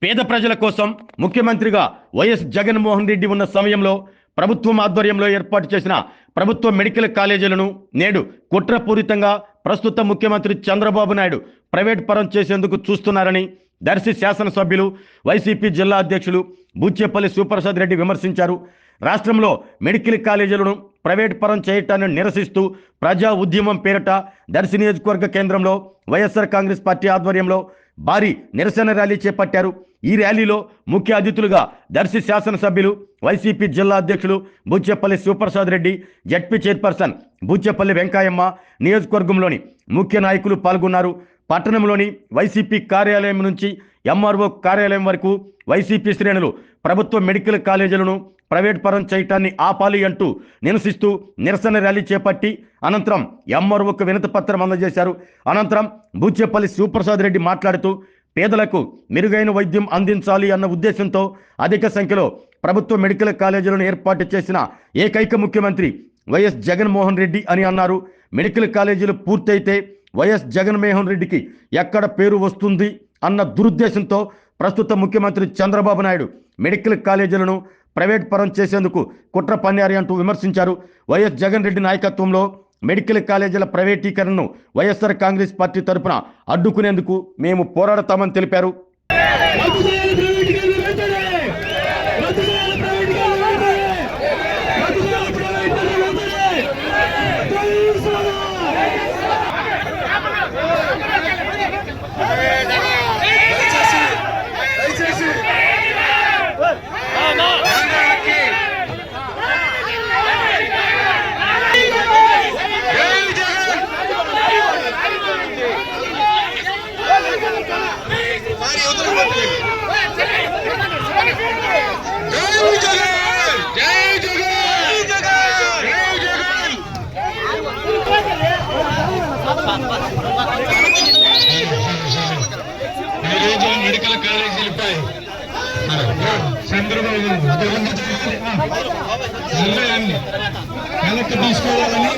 పేద ప్రజల కోసం ముఖ్యమంత్రిగా వైఎస్ జగన్మోహన్ రెడ్డి ఉన్న సమయంలో ప్రభుత్వం ఆధ్వర్యంలో ఏర్పాటు చేసిన ప్రభుత్వ మెడికల్ కాలేజీలను నేడు కుట్రపూరితంగా ప్రస్తుత ముఖ్యమంత్రి చంద్రబాబు నాయుడు ప్రైవేట్ పరం చేసేందుకు చూస్తున్నారని దర్శి శాసనసభ్యులు వైసీపీ జిల్లా అధ్యక్షులు బూచేపల్లి శివప్రసాద్ రెడ్డి విమర్శించారు. రాష్ట్రంలో మెడికల్ కాలేజీలను ప్రైవేట్ పరం చేయటాన్ని నిరసిస్తూ ప్రజా ఉద్యమం పేరిట దర్శి నియోజకవర్గ కేంద్రంలో వైఎస్ఆర్ కాంగ్రెస్ పార్టీ ఆధ్వర్యంలో భారీ నిరసన ర్యాలీ చేపట్టారు. ఈ ర్యాలీలో ముఖ్య అతిథులుగా దర్శి శాసనసభ్యులు వైసీపీ జిల్లా అధ్యక్షులు బూచేపల్లి శివప్రసాద్ రెడ్డి, జడ్పీ చైర్పర్సన్ బూచేపల్లి వెంకయ్యమ్మ, నియోజకవర్గంలోని ముఖ్య నాయకులు పాల్గొన్నారు. పట్టణంలోని వైసీపీ కార్యాలయం నుంచి ఎంఆర్ఓ కార్యాలయం వరకు వైసీపీ శ్రేణులు ప్రభుత్వ మెడికల్ కాలేజీలను ప్రైవేట్ పరం చేయటాన్ని ఆపాలి అంటూ నిరసిస్తూ నిరసన ర్యాలీ చేపట్టి అనంతరం ఎంఆర్ఓకు వినతి పత్రం అందజేశారు. అనంతరం బూచేపల్లి శివప్రసాద్ రెడ్డి మాట్లాడుతూ పేదలకు మెరుగైన వైద్యం అందించాలి అన్న ఉద్దేశంతో అధిక సంఖ్యలో ప్రభుత్వ మెడికల్ కాలేజీలను ఏర్పాటు చేసిన ఏకైక ముఖ్యమంత్రి వైఎస్ జగన్మోహన్ రెడ్డి అని అన్నారు. మెడికల్ కాలేజీలు పూర్తయితే వైఎస్ జగన్మోహన్ రెడ్డికి ఎక్కడ పేరు వస్తుంది అన్న దురుద్దేశంతో ప్రస్తుత ముఖ్యమంత్రి చంద్రబాబు నాయుడు మెడికల్ కాలేజీలను ప్రైవేట్ పరం చేసేందుకు కుట్ర పన్నారి అంటూ విమర్శించారు. వైఎస్ జగన్ రెడ్డి నాయకత్వంలో మెడికల్ కాలేజీల ప్రైవేటీకరణను వైఎస్ఆర్ కాంగ్రెస్ పార్టీ తరఫున అడ్డుకునేందుకు మేము పోరాడతామని తెలిపారు. మెడికల్ కాలేజీలపై చంద్రబాబు నిర్ణయాన్ని వెనక్కి తీసుకోవాలని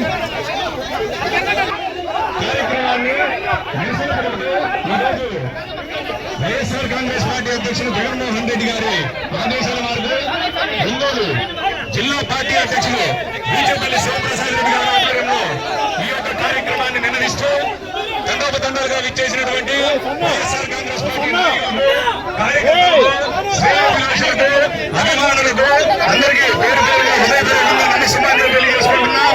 కార్యక్రమాన్ని ఈరోజు వైఎస్ఆర్ కాంగ్రెస్ పార్టీ అధ్యక్షులు జగన్మోహన్ రెడ్డి గారి ఆదేశాల మేరకు ఒంగోలు జిల్లా పార్టీ అధ్యక్షులు బూచేపల్లి శివప్రసాద్ రెడ్డి గారి ఆధ్వర్యంలో ఈ యొక్క కార్యక్రమాన్ని నిర్వహిస్తూ తండోపతండాలుగా విచ్చేసినటువంటి వైఎస్ఆర్ కాంగ్రెస్ పార్టీ కార్యకర్తలకు, శ్రేయోభిలాషులకు, అభిమానులకు అందరికీ పేరు పేరుగా హృదయపూర్వకంగా నమస్కారాలు తెలియజేసుకుంటున్నాం.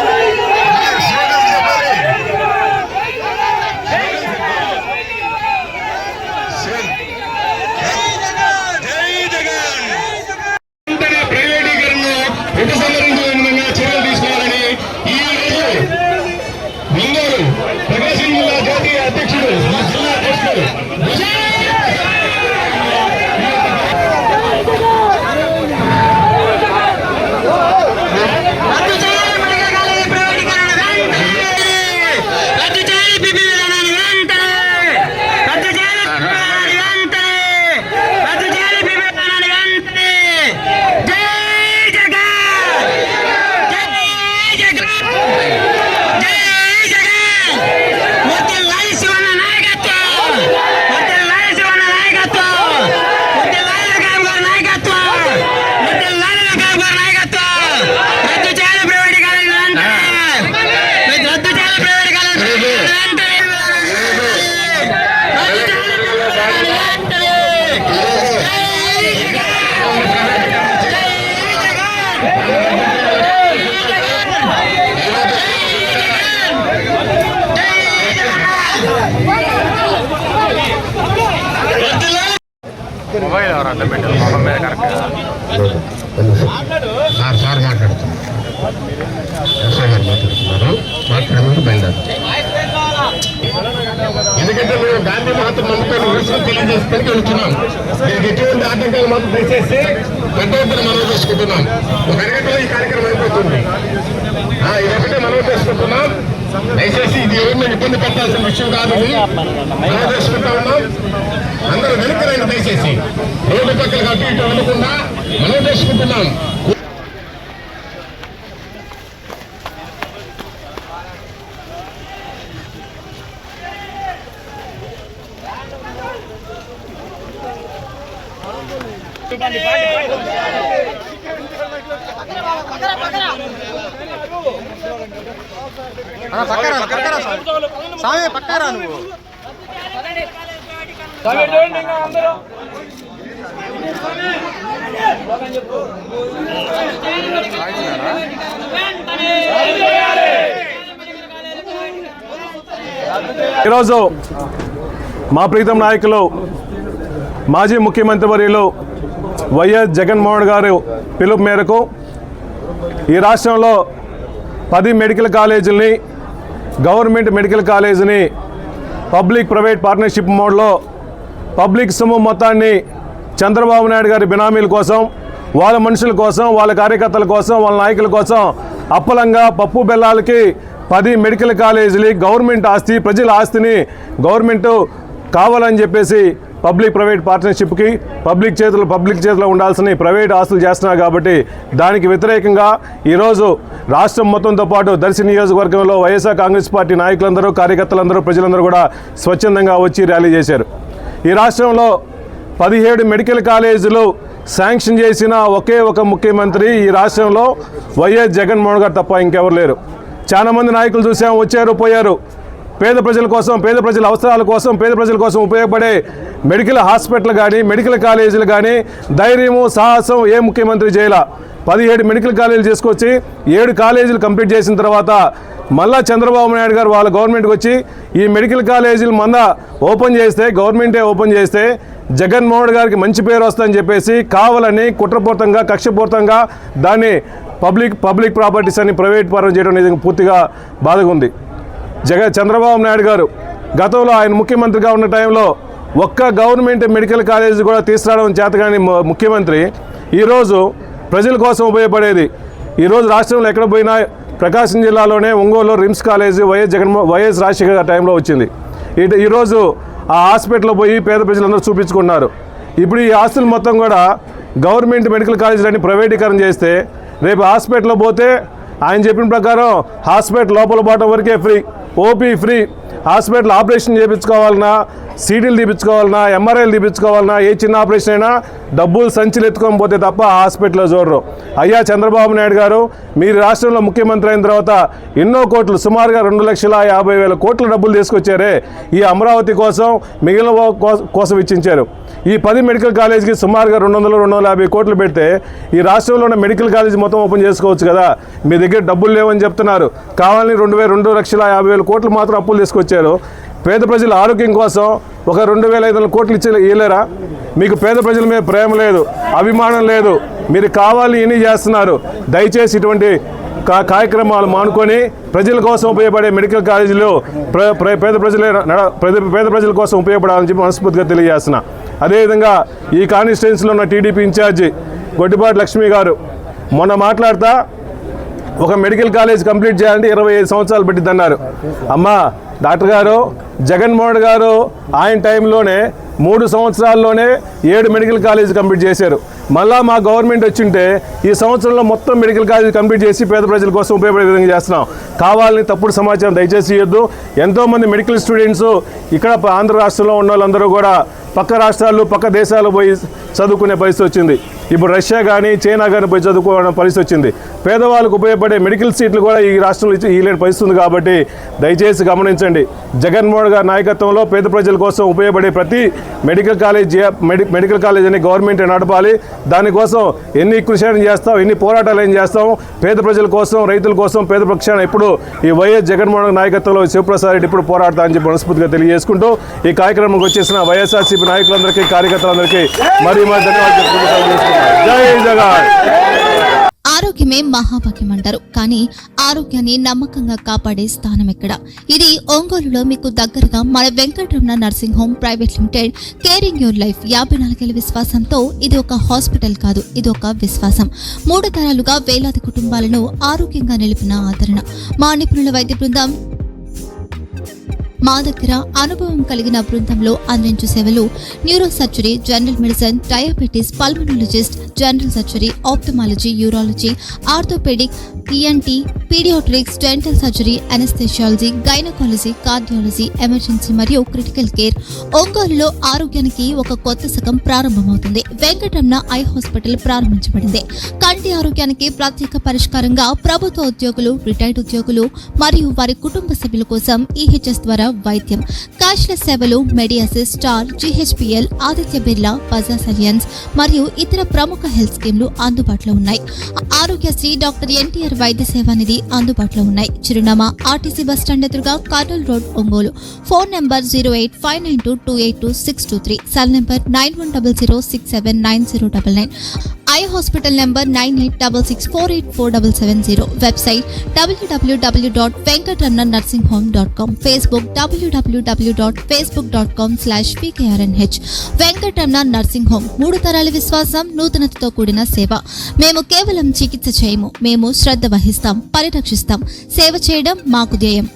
ప్రైవేటీకరణను ఉపసంహరించే విధంగా చర్యలు తీసుకోవాలని ఈ రోజు ఒంగోలు ప్రకాశం జిల్లా జాతీయ అధ్యక్షుడు జిల్లా అధ్యక్షుడు మొబైల్ ఎవరంతా పెట్టారు మొబైల్ మీద కరెక్ట్గా సార్ మాట్లాడుతున్నారు, ఎస్ఐ గారు మాట్లాడుతున్నారు, మాట్లాడమని బయలుదేరు. ఎందుకంటే మేము గాంధీ మహాత్మ నమ్ముకొని విషయం తెలియజేసుకొని వెళ్తున్నాం. దీనికి ఎటువంటి ఆటంకాలు మాత్రం దయచేసి పెద్ద ఎత్తున మనవి చేసుకుంటున్నాం. ఒక అరగంటలో ఈ కార్యక్రమం అయిపోతుంది. ఇదొకటే మనవి చేసుకుంటున్నాం. దయచేసి ఇది ఎవరిని ఇబ్బంది పెట్టాల్సిన విషయం కాదు. మనవి చేసుకుంటా ఉన్నాం. అందరూ వెనుకరైన దయచేసి రోడ్డు పక్కలకు అటు ఇటు వెళ్లకుండా మనవి చేసుకుంటున్నాం. పక్కరా నువ్వు ఈరోజు మా ప్రీతం నాయకులు మాజీ ముఖ్యమంత్రి వర్యులు వైఎస్ జగన్మోహన్ గారు పిలుపు మేరకు ఈ రాష్ట్రంలో 10 మెడికల్ కాలేజీలని గవర్నమెంట్ మెడికల్ కాలేజీని పబ్లిక్ ప్రైవేట్ పార్ట్నర్షిప్ మోడ్లో పబ్లిక్ సొమ్ము మొత్తాన్ని చంద్రబాబు నాయుడు గారి బినామీల కోసం, వాళ్ళ మనుషుల కోసం, వాళ్ళ కార్యకర్తల కోసం, వాళ్ళ నాయకుల కోసం అప్పలంగా పప్పు బెల్లాలకి 10 మెడికల్ కాలేజీలు గవర్నమెంట్ ఆస్తి, ప్రజల ఆస్తిని గవర్నమెంట్ కావాలని చెప్పేసి పబ్లిక్ ప్రైవేట్ పార్ట్నర్షిప్కి పబ్లిక్ చేతిలో ఉండాల్సిన ప్రైవేట్ ఆస్తులు చేస్తున్నారు. కాబట్టి దానికి వ్యతిరేకంగా ఈరోజు రాష్ట్రం మొత్తంతో పాటు దర్శి నియోజకవర్గంలో వైఎస్ఆర్ కాంగ్రెస్ పార్టీ నాయకులందరూ, కార్యకర్తలందరూ, ప్రజలందరూ కూడా స్వచ్ఛందంగా వచ్చి ర్యాలీ చేశారు. ఈ రాష్ట్రంలో 17 మెడికల్ కాలేజీలు శాంక్షన్ చేసిన ఒకే ఒక ముఖ్యమంత్రి ఈ రాష్ట్రంలో వైఎస్ జగన్మోహన్ గారు తప్ప ఇంకెవరు లేరు. చాలామంది నాయకులు చూసాం, వచ్చారు, పోయారు. పేద ప్రజల కోసం, పేద ప్రజల అవసరాల కోసం, పేద ప్రజల కోసం ఉపయోగపడే మెడికల్ హాస్పిటల్ కానీ, మెడికల్ కాలేజీలు కానీ ధైర్యము, సాహసం ఏ ముఖ్యమంత్రి చేయాల. 17 మెడికల్ కాలేజీలు తీసుకొచ్చి 7 కాలేజీలు కంప్లీట్ చేసిన తర్వాత మళ్ళా చంద్రబాబు నాయుడు గారు వాళ్ళ గవర్నమెంట్కి వచ్చి ఈ మెడికల్ కాలేజీలు ఓపెన్ చేస్తే, గవర్నమెంటే ఓపెన్ చేస్తే జగన్మోహన్ గారికి మంచి పేరు వస్తుందని చెప్పేసి కావాలని కుట్రపూర్తంగా, కక్షపూర్తంగా దాన్ని పబ్లిక్ ప్రాపర్టీస్ అని ప్రైవేట్ పరం చేయడం అనేది పూర్తిగా బాధగా ఉంది. చంద్రబాబు నాయుడు గారు గతంలో ఆయన ముఖ్యమంత్రిగా ఉన్న టైంలో ఒక్క గవర్నమెంట్ మెడికల్ కాలేజీ కూడా తీసుకురావడం చేతగాని ముఖ్యమంత్రి ఈరోజు ప్రజల కోసం ఉపయోగపడేది. ఈరోజు రాష్ట్రంలో ఎక్కడ పోయినా ప్రకాశం జిల్లాలోనే Ongole RIMS college YS Rajasekhar గారి టైంలో వచ్చింది. ఈరోజు ఆ హాస్పిటల్లో పోయి పేద ప్రజలందరూ చూపించుకున్నారు. ఇప్పుడు ఈ ఆస్తులు మొత్తం కూడా గవర్నమెంట్ మెడికల్ కాలేజీలన్నీ ప్రైవేటీకరణ చేస్తే రేపు హాస్పిటల్లో పోతే ఆయన చెప్పిన ప్రకారం హాస్పిటల్ లోపల పోవడం వరకే free, OP free. Hospital operation చేయించుకోవాలన్నా, సీడీలు తీపించుకోవాలన్నా, ఎంఆర్ఐలు తీపించుకోవాలన్నా, ఏ చిన్న ఆపరేషన్ అయినా డబ్బులు సంచులు ఎత్తుకొని పోతే తప్ప హాస్పిటల్లో చూడరు. అయ్యా చంద్రబాబు నాయుడు గారు, మీరు రాష్ట్రంలో ముఖ్యమంత్రి అయిన తర్వాత ఎన్నో కోట్లు, సుమారుగా 2,50,000 కోట్ల డబ్బులు తీసుకొచ్చారే ఈ అమరావతి కోసం, మిగిలిన కోసం ఇచ్చించారు. ఈ 10 మెడికల్ కాలేజీకి సుమారుగా 200-250 కోట్లు పెడితే ఈ రాష్ట్రంలో ఉన్న మెడికల్ కాలేజీ మొత్తం ఓపెన్ చేసుకోవచ్చు కదా. మీ దగ్గర డబ్బులు లేవని చెప్తున్నారు. కావాలని 2,50,000 కోట్లు మాత్రం అప్పులు తీసుకొచ్చారు. పేద ప్రజల ఆరోగ్యం కోసం ఒక 2,500 కోట్లు ఇవ్వలేరా? మీకు పేద ప్రజల మీద ప్రేమ లేదు, అభిమానం లేదు, మీరు కావాలి ఇన్ని చేస్తున్నారు. దయచేసి ఇటువంటి కార్యక్రమాలు మానుకొని ప్రజల కోసం ఉపయోగపడే మెడికల్ కాలేజీలు పేద ప్రజల కోసం ఉపయోగపడాలని చెప్పి మనస్ఫూర్తిగా తెలియజేస్తున్నా. అదేవిధంగా ఈ కాన్స్టిట్యున్సీలో ఉన్న టీడీపీ ఇన్ఛార్జి గొడ్డిపాటి లక్ష్మి గారు మొన్న మాట్లాడుతూ ఒక మెడికల్ కాలేజ్ కంప్లీట్ చేయాలంటే 25 సంవత్సరాలు పట్టిద్దన్నారు. అమ్మా డాక్టర్ గారు, జగన్మోహన్ గారు ఆయన టైంలోనే 3 సంవత్సరాల్లోనే 7 మెడికల్ కాలేజీ కంప్లీట్ చేశారు. మళ్ళా మా గవర్నమెంట్ వచ్చింటే ఈ సంవత్సరంలో మొత్తం మెడికల్ కాలేజీ కంప్లీట్ చేసి పేద ప్రజల కోసం ఉపయోగపడే విధంగా చేస్తున్నాం. కావాలని తప్పుడు సమాచారం దయచేసి ఇవ్వద్దు. ఎంతోమంది మెడికల్ స్టూడెంట్స్ ఇక్కడ ఆంధ్ర రాష్ట్రంలో ఉన్న వాళ్ళందరూ కూడా పక్క రాష్ట్రాలు, పక్క దేశాలు పోయి చదువుకునే పరిస్థితి వచ్చింది. ఇప్పుడు రష్యా కానీ, చైనా కానీ పోయి చదువుకోవడం పరిస్థితి వచ్చింది. పేదవాళ్ళకు ఉపయోగపడే మెడికల్ సీట్లు కూడా ఈ రాష్ట్రంలో ఇవ్వలేని పరిస్థితి ఉంది. కాబట్టి దయచేసి గమనించండి. జగన్మోహన్ గారి నాయకత్వంలో పేద ప్రజల కోసం ఉపయోగపడే ప్రతి మెడికల్ కాలేజ్ అని గవర్నమెంట్ నడపాలి. దానికోసం ఎన్ని కృషి చేస్తాం, ఎన్ని పోరాటాలు ఏం చేస్తాం, పేద ప్రజల కోసం, రైతుల కోసం, పేద పక్షాన ఇప్పుడు ఈ వైఎస్ జగన్మోహన్ నాయకత్వంలో శివప్రసాద్ రెడ్డి ఇప్పుడు పోరాడతా అని చెప్పి మనస్ఫూర్తిగా తెలియజేసుకుంటూ ఈ కార్యక్రమంకి వచ్చేసిన వైఎస్ఆర్సీపీ నాయకులందరికీ, కార్యకర్తలందరికీ మరీ ధన్యవాదాలు. జై జగన్. ఆరోగ్యమే మహాభాగ్యం అంటారు. కానీ ఆరోగ్యాన్ని నమ్మకంగా కాపాడే స్థానం ఎక్కడ? ఇది ఒంగోలులో మీకు దగ్గరగా మన Venkataramana nursing home private limited. Caring your life 54 ఏళ్ల విశ్వాసంతో ఇది ఒక హాస్పిటల్ కాదు, ఇది ఒక విశ్వాసం. 3 తరాలుగా వేలాది కుటుంబాలను ఆరోగ్యంగా నిలిపిన ఆదరణ. మా నిపుణుల వైద్య బృందం మా దగ్గర అనుభవం కలిగిన బృందంలో అందించే సేవలు neuro surgery, general medicine, diabetes, pulmonologist, general surgery, ophthalmology, urology, orthopaedic, ENT, paediatrics, dental surgery, anaesthesiology, gynaecology, cardiology, emergency మరియు క్రిటికల్ కేర్. ఒంగోలులో ఆరోగ్యానికి ఒక కొత్త శకం ప్రారంభమవుతుంది. వెంకటరమణ ఐ హాస్పిటల్ ప్రారంభించబడింది. కంటి ఆరోగ్యానికి ప్రత్యేక పరిష్కారంగా ప్రభుత్వ ఉద్యోగులు, రిటైర్డ్ ఉద్యోగులు మరియు వారి కుటుంబ సభ్యుల కోసం ఈహెచ్ఎస్ ద్వారా వైద్యం, క్యాష్లెస్ సేవలు, మెడియాసిస్, స్టార్, జీహెచ్పిఎల్, ఆదిత్య బిర్లా, బజాజ్ అలియన్స్ మరియు ఇతర ప్రముఖ హెల్త్ స్కీమ్లు అందుబాటులో ఉన్నాయి. ఆరోగ్యశ్రీ, డాక్టర్ ఎన్టీఆర్ వైద్య సేవా నిధి అందుబాటులో ఉన్నాయి. చిరునామా ఆర్టీసీ బస్టాండ్ ఎదురుగా, Kurnool road, Ongole. Phone number 08592282623, cell number 9100679099. Eye hospital number 9866484770. Website www.venkatramannursing.com. Facebook www.facebook.com/pkrnh. Venkataramana nursing home, 3 తరాల విశ్వాసం, నూతనతతో కూడిన సేవ. మేము కేవలం చికిత్స చేయము, మేము శ్రద్ధ వహిస్తాం, పరిరక్షిస్తాం. సేవ చేయడం మాకు ధ్యేయం.